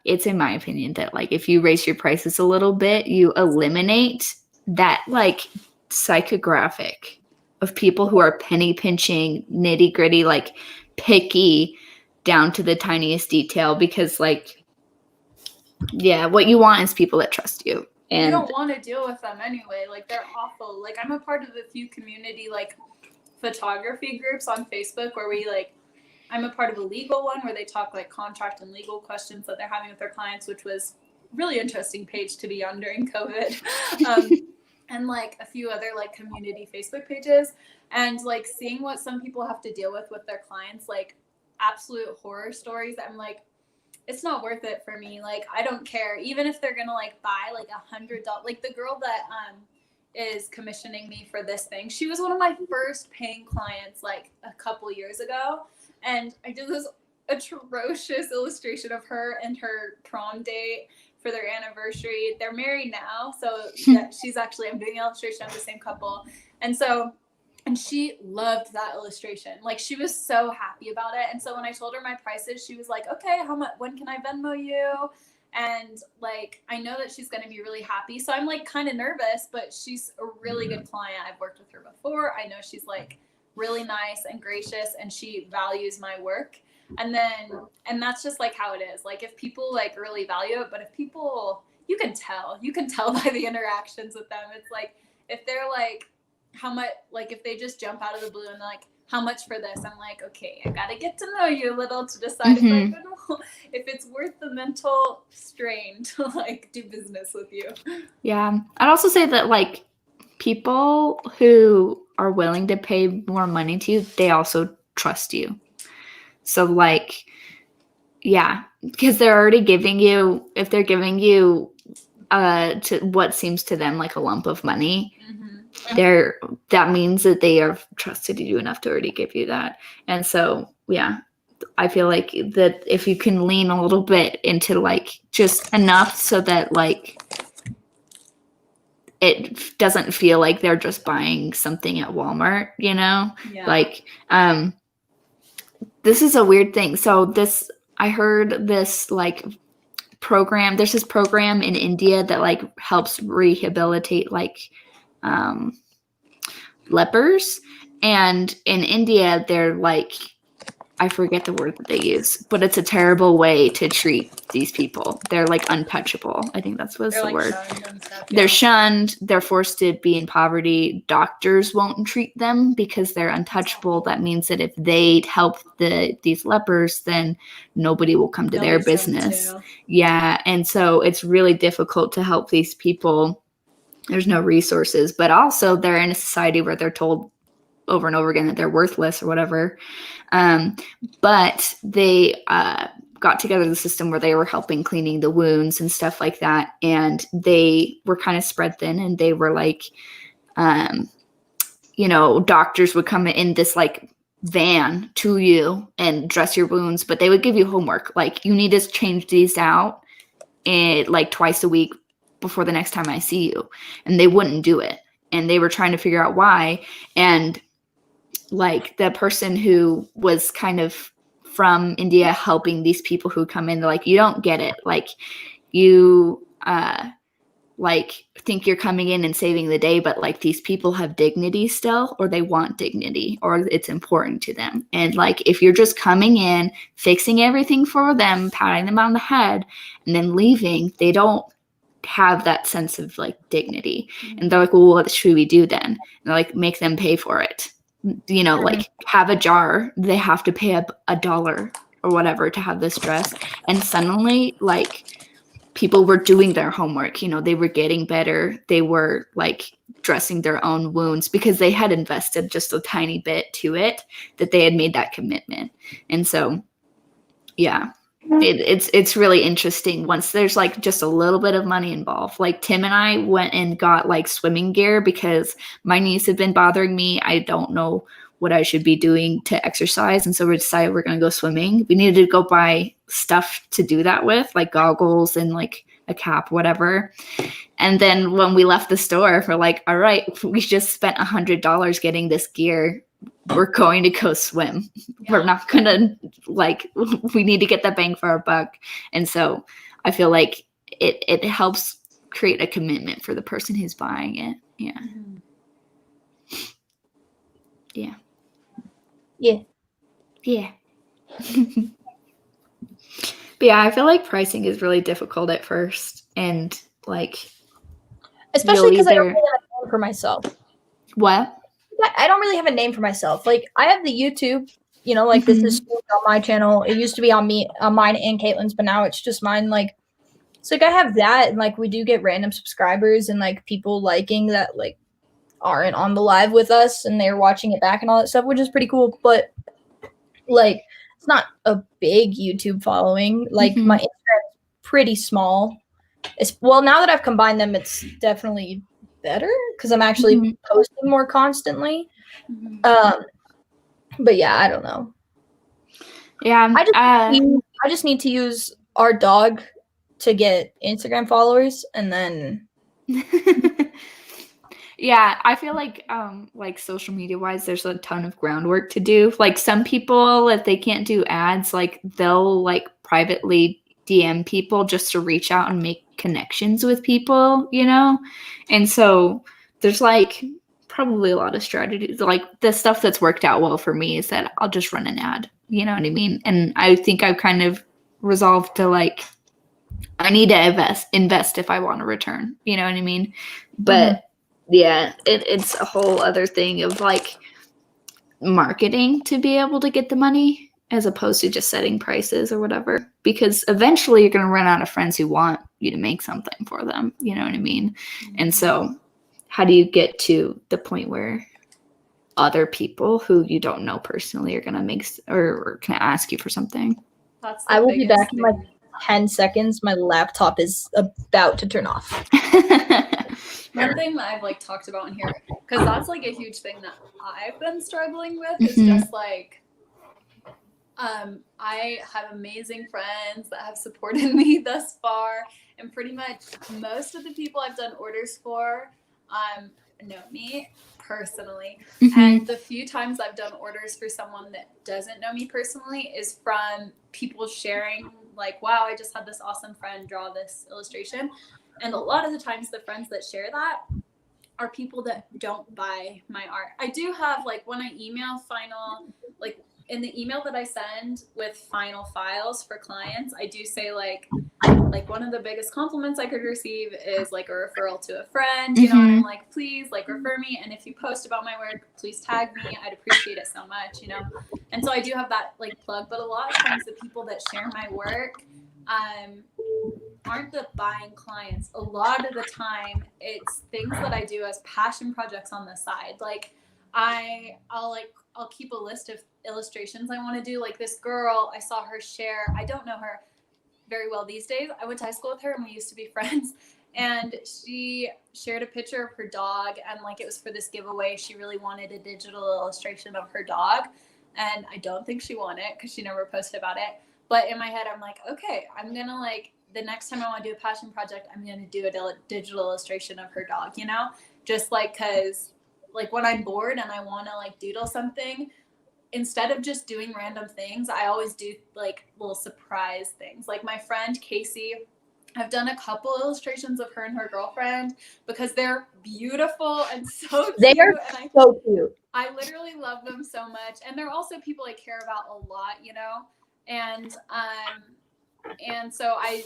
it's in my opinion that like if you raise your prices a little bit, you eliminate that like psychographic of people who are penny pinching, nitty gritty, like picky down to the tiniest detail, because like, yeah, what you want is people that trust you. And you don't want to deal with them anyway. Like, they're awful. Like, I'm a part of a few community like photography groups on Facebook where we like, I'm a part of a legal one where they talk like contract and legal questions that they're having with their clients, which was really interesting page to be on during COVID. And like a few other like community Facebook pages, and like seeing what some people have to deal with their clients, like absolute horror stories. I'm like, it's not worth it for me. Like, I don't care. Even if they're going to like buy like $100, like the girl that is commissioning me for this thing. She was one of my first paying clients like a couple years ago. And I did this atrocious illustration of her and her prom date for their anniversary. They're married now. So yeah, she's actually, I'm doing an illustration of the same couple. And she loved that illustration. Like she was so happy about it. And so when I told her my prices, she was like, okay, how much, when can I Venmo you? And like, I know that she's going to be really happy. So I'm like kind of nervous, but she's a really good client. I've worked with her before. I know she's like really nice and gracious and she values my work. And that's just like how it is. Like if people like really value it, but if people, you can tell by the interactions with them. It's like, if they're like, how much, like if they just jump out of the blue and they're like, how much for this? I'm like, okay, I got to get to know you a little to decide if it's worth the mental strain to like do business with you. Yeah. I'd also say that like people who are willing to pay more money to you, they also trust you. So like, yeah, because they're already giving you, if they're giving you to what seems to them like a lump of money, that means that they have trusted you enough to already give you that. And so, yeah, I feel like that if you can lean a little bit into like just enough so that like it doesn't feel like they're just buying something at Walmart, you know? Yeah. Like, this is a weird thing. So I heard this like program, there's this program in India that like helps rehabilitate like lepers. And in India, they're like, I forget the word that they use, but it's a terrible way to treat these people. They're like untouchable. I think that's what's the word. They're shunned. They're forced to be in poverty. Doctors won't treat them because they're untouchable. That means that if they help these lepers, then nobody will come to their business. Yeah. And so it's really difficult to help these people. There's no resources, but also they're in a society where they're told over and over again that they're worthless or whatever. But they got together the system where they were helping cleaning the wounds and stuff like that. And they were kind of spread thin, and they were like, doctors would come in this like van to you and dress your wounds, but they would give you homework. Like, you need to change these out like twice a week before the next time I see you. And they wouldn't do it. And they were trying to figure out why. And like the person who was kind of from India helping these people who come in, they're like, you don't get it. Like you like think you're coming in and saving the day, but like these people have dignity still, or they want dignity, or it's important to them. And like, if you're just coming in, fixing everything for them, patting them on the head, and then leaving, they don't have that sense of like dignity. And they're like, well, what should we do then? And they're like, make them pay for it. Like have a jar. They have to pay $1 or whatever to have this dress. And suddenly like people were doing their homework, they were getting better. They were like dressing their own wounds because they had invested just a tiny bit to it, that they had made that commitment. And so, yeah. It's really interesting once there's like just a little bit of money involved. Like Tim and I went and got like swimming gear because my knees have been bothering me. I don't know what I should be doing to exercise. And so we decided we're going to go swimming. We needed to go buy stuff to do that with, like goggles and like a cap, whatever. And then when we left the store, we're like, all right, we just spent $100 getting this gear. We're going to go swim. Yeah. We're not going to we need to get the bang for our buck. And so I feel like it helps create a commitment for the person who's buying it. Yeah. Mm-hmm. Yeah. Yeah. Yeah. But yeah, I feel like pricing is really difficult at first. And like, especially because I don't really have a name for myself. What? I don't really have a name for myself. Like, I have the YouTube, like this is on my channel. It used to be on mine and Caitlin's, but now it's just mine. Like, so like I have that, and like we do get random subscribers and like people liking that like aren't on the live with us and they're watching it back and all that stuff, which is pretty cool. But like, it's not a big YouTube following. Like my Instagram is pretty small. Now that I've combined them, it's definitely better because I'm actually Mhm. posting more constantly. Mhm. But yeah, I don't know. Yeah. I just need to use our dog to get Instagram followers, and then Yeah, I feel like social media wise, there's a ton of groundwork to do. Like some people, if they can't do ads, like they'll like privately DM people just to reach out and make connections with people, you know? And so there's like probably a lot of strategies. Like the stuff that's worked out well for me is that I'll just run an ad. You know what I mean? And I think I've kind of resolved to like I need to invest if I want to return. You know what I mean? But yeah, it's a whole other thing of like marketing to be able to get the money as opposed to just setting prices or whatever. Because eventually you're going to run out of friends who want you to make something for them. You know what I mean? And so how do you get to the point where other people who you don't know personally are going to make or can ask you for something? That's I the will be biggest back in like thing. 10 seconds. My laptop is about to turn off. One thing that I've like talked about in here, because that's like a huge thing that I've been struggling with, is Mhm. just like I have amazing friends that have supported me thus far, and pretty much most of the people I've done orders for know me personally. Mhm. And the few times I've done orders for someone that doesn't know me personally is from people sharing like, wow, I just had this awesome friend draw this illustration. And a lot of the times the friends that share that are people that don't buy my art. I do have like when I email final, like in the email that I send with final files for clients, I do say like one of the biggest compliments I could receive is like a referral to a friend, you know, and I'm like, please like refer me. And if you post about my work, please tag me. I'd appreciate it so much, you know? And so I do have that like plug, but a lot of times the people that share my work, aren't the buying clients. A lot of the time it's things that I do as passion projects on the side. Like I'll keep a list of illustrations I want to do. Like this girl, I saw her share, I don't know her very well these days. I went to high school with her and we used to be friends. And she shared a picture of her dog and like it was for this giveaway. She really wanted a digital illustration of her dog. And I don't think she won it because she never posted about it. But in my head, I'm like, okay, I'm going to like, the next time I want to do a passion project, I'm going to do a digital illustration of her dog, you know? Just like, cause like when I'm bored and I want to like doodle something, instead of just doing random things, I always do like little surprise things. Like my friend Casey, I've done a couple illustrations of her and her girlfriend because they're beautiful and so cute. They are And so cute. I literally love them so much. And they're also people I care about a lot, you know? And so I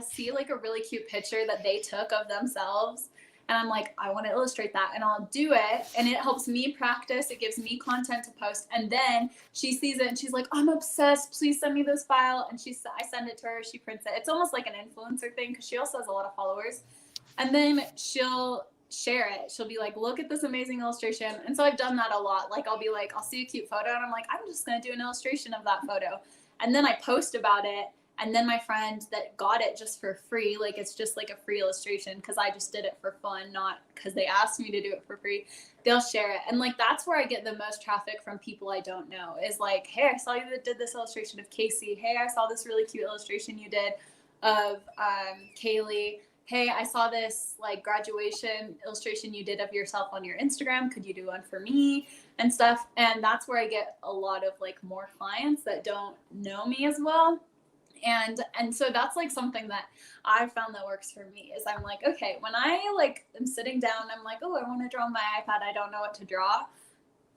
see like a really cute picture that they took of themselves. And I'm like, I want to illustrate that. And I'll do it. And it helps me practice. It gives me content to post. And then she sees it and she's like, I'm obsessed. Please send me this file. And I send it to her. She prints it. It's almost like an influencer thing because she also has a lot of followers. And then she'll share it. She'll be like, look at this amazing illustration. And so I've done that a lot. Like I'll be like, I'll see a cute photo and I'm like, I'm just going to do an illustration of that photo. And then I post about it. And then my friend that got it just for free, like it's just like a free illustration because I just did it for fun, not because they asked me to do it for free. They'll share it. And like that's where I get the most traffic from people I don't know is like, hey, I saw you that did this illustration of Casey. Hey, I saw this really cute illustration you did of Kiley. Hey, I saw this like graduation illustration you did of yourself on your Instagram. Could you do one for me and stuff? And that's where I get a lot of like more clients that don't know me as well. And so that's like something that I found that works for me is I'm like, okay, when I like am sitting down, I'm like, oh, I want to draw on my iPad. I don't know what to draw.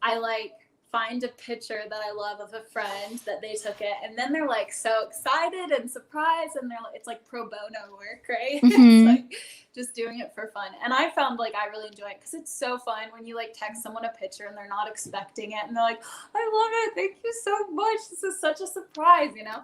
I like find a picture that I love of a friend that they took it. And then they're like so excited and surprised. And they're like, it's like pro bono work, right? It's like just doing it for fun. And I found like I really enjoy it because it's so fun when you like text someone a picture and they're not expecting it. And they're like, I love it. Thank you so much. This is such a surprise, you know?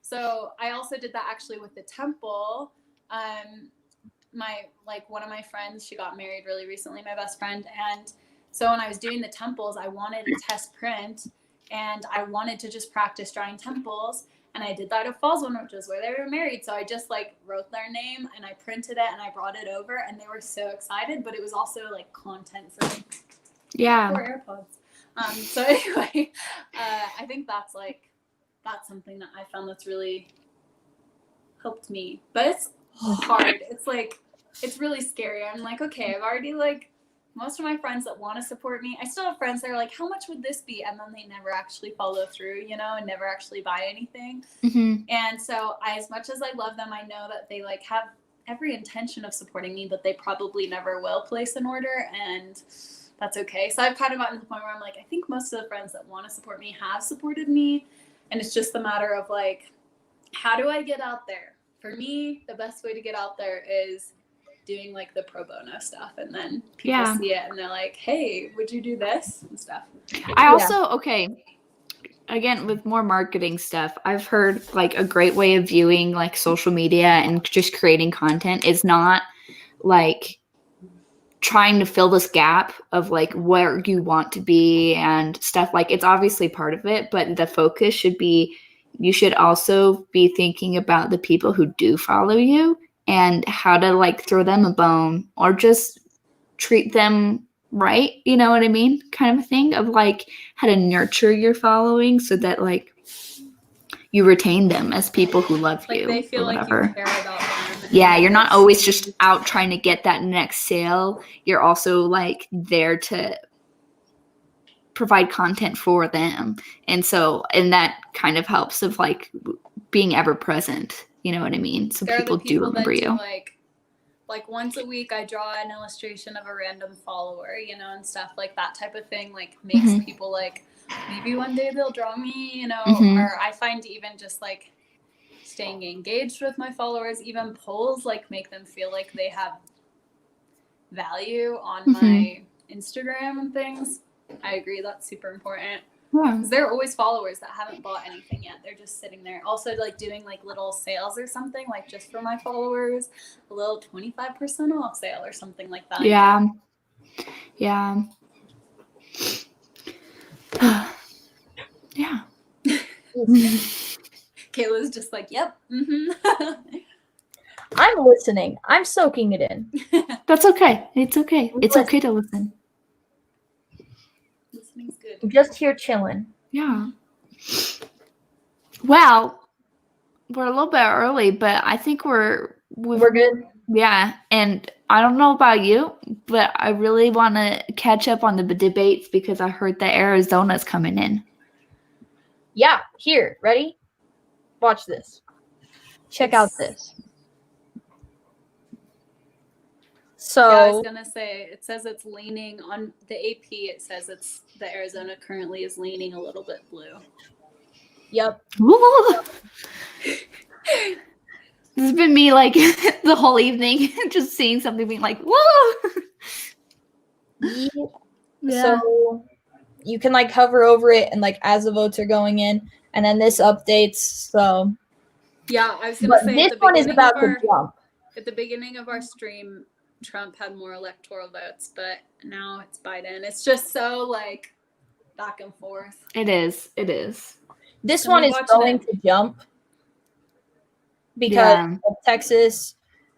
So I also did that actually with the temple. One of my friends, she got married really recently, my best friend. And so when I was doing the temples, I wanted a test print and I wanted to just practice drawing temples. And I did that at Falls one, which was where they were married. So I just like wrote their name and I printed it and I brought it over, and they were so excited. But it was also like content for poor AirPods. So anyway, I think that's something that I found that's really helped me. But it's hard. It's really scary. I'm like, okay, I've already like most of my friends that want to support me. I still have friends that are like, how much would this be? And then they never actually follow through, and never actually buy anything. And so as much as I love them, I know that they like have every intention of supporting me, but they probably never will place an order, and that's okay. So I've kind of gotten to the point where I'm like, I think most of the friends that want to support me have supported me. And it's just a matter of like, how do I get out there? For me, the best way to get out there is doing like the pro bono stuff, and then people see it and they're like, hey, would you do this and stuff. I also again, with more marketing stuff, I've heard like a great way of viewing like social media and just creating content is not like trying to fill this gap of like where you want to be and stuff. Like, it's obviously part of it, but the focus should be, you should also be thinking about the people who do follow you and how to like throw them a bone or just treat them right. You know what I mean? Kind of a thing of like how to nurture your following so that like you retain them as people who love like you. They feel or like whatever. you care about them. Yeah, you're not always just out trying to get that next sale. You're also like there to provide content for them. And that kind of helps of like being ever present. You know what I mean? So there people do remember you. Like once a week I draw an illustration of a random follower, and stuff like that type of thing, like makes people like, maybe one day they'll draw me, or I find even just like staying engaged with my followers, even polls like make them feel like they have value on my Instagram and things. I agree, that's super important. Because there are always followers that haven't bought anything yet. They're just sitting there. Also, like doing like little sales or something, like just for my followers, a little 25% off sale or something like that. Yeah. Kayla's just like, yep. I'm listening. I'm soaking it in. That's okay. It's okay. It's okay to listen. Listening's good. I'm just here chilling. Yeah. Well, we're a little bit early, but I think we're good. Yeah, and I don't know about you, but I really want to catch up on the debates because I heard that Arizona's coming in. Yeah, here, ready? Watch this. Check out this. So I was gonna say, it says it's leaning on the AP. It says the Arizona currently is leaning a little bit blue. Yep. This has been me like the whole evening, just seeing something being like, whoa. Yeah. So you can like hover over it and like as the votes are going in, and then this updates. So yeah, I was gonna say this one is about to jump. At the beginning of our stream, Trump had more electoral votes, but now it's Biden. It's just so like back and forth. It is. This one is going to jump because of Texas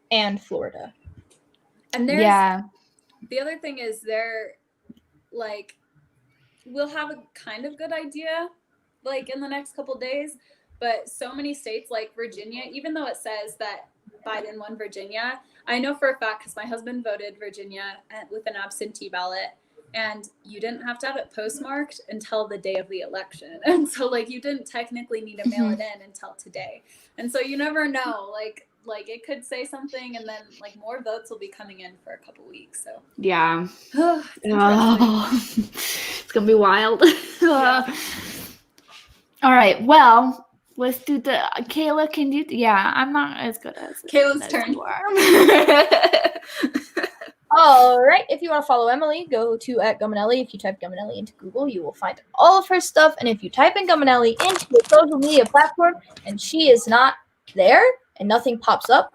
and Florida. And there's the other thing is we'll have a kind of good idea like in the next couple days, but so many states like Virginia, even though it says that Biden won Virginia, I know for a fact because my husband voted Virginia with an absentee ballot, and you didn't have to have it postmarked until the day of the election. And so like you didn't technically need to mail it in until today. And so you never know, like it could say something and then like more votes will be coming in for a couple weeks. So yeah. It's gonna be wild. Yeah. All right, well, let's do the Kayla. Can you? Yeah, I'm not as good as Kayla's turn. All right. If you want to follow Emily, go to @Guminelli. If you type Guminelli into Google, you will find all of her stuff. And if you type in Guminelli into a social media platform and she is not there and nothing pops up,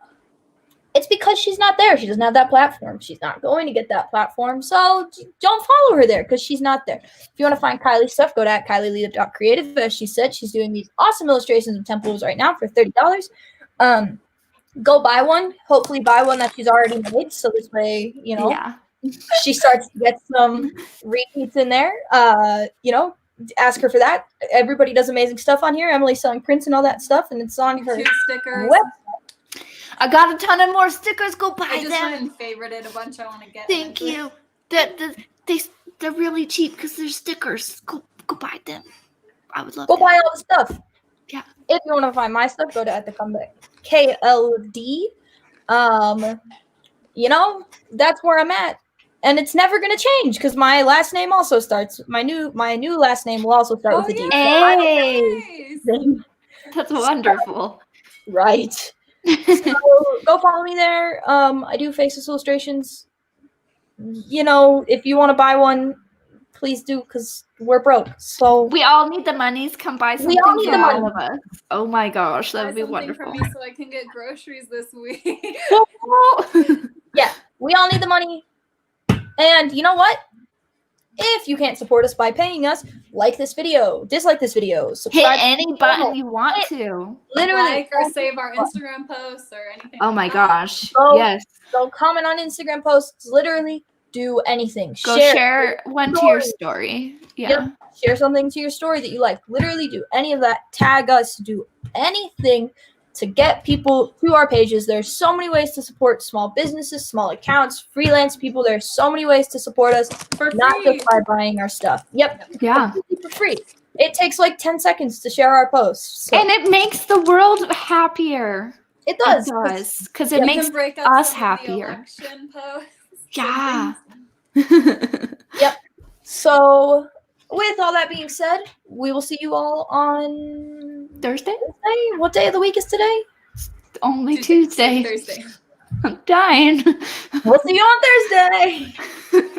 It's because she's not there. She doesn't have that platform. She's not going to get that platform. So don't follow her there because she's not there. If you want to find Kiley's stuff, go to @KyleyLita.creative. As she said, she's doing these awesome illustrations of temples right now for $30. Go buy one. Hopefully buy one that she's already made. So this way, Yeah. she starts to get some repeats in there. Ask her for that. Everybody does amazing stuff on here. Emily's selling prints and all that stuff, and it's on her Cute stickers. website. I got a ton of more stickers. Go buy I just them. went and favorited a bunch I want to get. Thank you. They're really cheap because they're stickers. Go buy them. I would love Go that. buy all the stuff. Yeah. If you want to find my stuff, go to @thecomeback KLD. That's where I'm at. And it's never gonna change because my last name also starts. My new last name will also start with a D. Hey, Nice. that's wonderful. Right. So go follow me there. I do faceless illustrations. If you want to buy one, please do because we're broke. So We all need the monies. Come buy something all need for the all money. of us. Oh my gosh, that Buy would be something wonderful. for me so I can get groceries this week. yeah, we all need the money. And you know what? If you can't support us by paying us, like this video, dislike this video, Hit subscribe. any button you want to. Literally, Like or save our Instagram posts or anything. Oh like my that. gosh. Go- Yes. go comment on Instagram posts. Literally, do anything. Go share one to your story. Yeah. Yep. Share something to your story that you like. Literally, do any of that. Tag us. Do anything to get people to our pages. There's so many ways to support small businesses, small accounts, freelance people. There's so many ways to support us, For not free. just by buying our stuff. Yep. Yeah. Completely for free. It takes like 10 seconds to share our posts. So And it makes the world happier. it does. It does. Because Yeah, it we makes can break up us some of the happier. election posts and Yeah. things. So with all that being said, we will see you all on Thursday? Thursday. What day of the week is today? Only Tuesday. Thursday. I'm dying. We'll see you on Thursday.